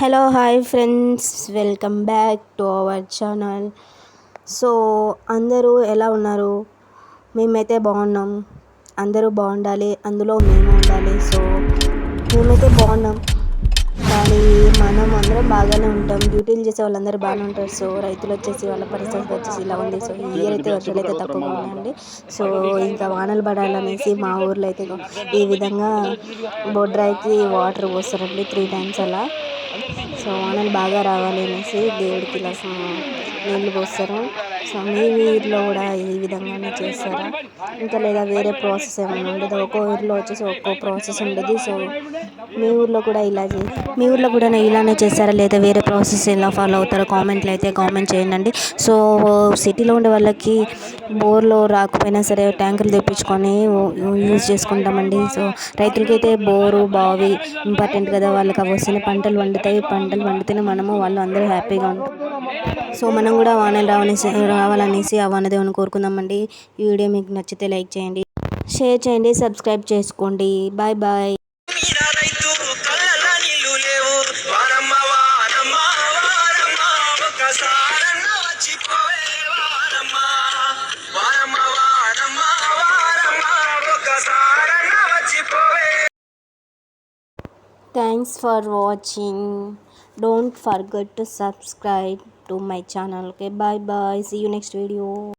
Hello hi friends, welcome back to our channel. So అందరూ ఎలా ఉన్నారు? మేమైతే బాగున్నాం. అందరూ బాగుండాలి, అందులో మేము ఉండాలి. సో మేమైతే బాగున్నాం, కానీ మనం అందరం బాగానే ఉంటాం. డ్యూటీలు చేసే వాళ్ళందరూ బాగానే ఉంటారు. సో రైతులు వచ్చేసి వాళ్ళ పరిస్థితి వచ్చేసి ఇలా ఉంది. సో ఈ ఇయర్ అయితే వర్షాలు అయితే తక్కువగా ఉన్నాయండి. సో ఇంకా వానలు పడాలనేసి మా ఊర్లో అయితే ఈ విధంగా బొడ్రాయికి వాటర్ పోస్తారండి 3 times అలా. సో వానలు బాగా రావాలి అనేసి దేవుడికి ఇలా నీళ్ళు పోస్తారు. సో మీ ఊరిలో కూడా ఈ విధంగానే చేస్తారా, ఇంకా లేదా వేరే ప్రాసెస్ ఏమైనా ఉండదు? ఒక్కో ఊరిలో వచ్చేసి ఒక్కో ప్రాసెస్ ఉండదు. సో మీ ఊర్లో కూడా మీ ఊర్లో కూడా ఇలానే చేస్తారా, లేదా వేరే ప్రాసెస్ ఎలా ఫాలో అవుతారో కామెంట్లో అయితే కామెంట్ చేయండి. సో సిటీలో ఉండే వాళ్ళకి బోర్లో రాకపోయినా సరే ట్యాంకులు తెప్పించుకొని యూజ్ చేసుకుంటామండి. సో రైతులకైతే బోరు బావి ఇంపార్టెంట్ కదా, వాళ్ళకి అవి వస్తేనే పంటలు పండుతాయి. పంటలు పండితేనే మనము వాళ్ళు అందరూ హ్యాపీగా ఉంటాం. సో మనం కూడా వానలు రావాలనేసి ఆ వానదేవుని కోరుకుందామండి. ఈ వీడియో మీకు నచ్చితే లైక్ చేయండి, షేర్ చేయండి, సబ్స్క్రైబ్ చేసుకోండి. Bye bye. Thanks for watching. Don't forget to subscribe to my channel. Okay, bye bye. See you next video.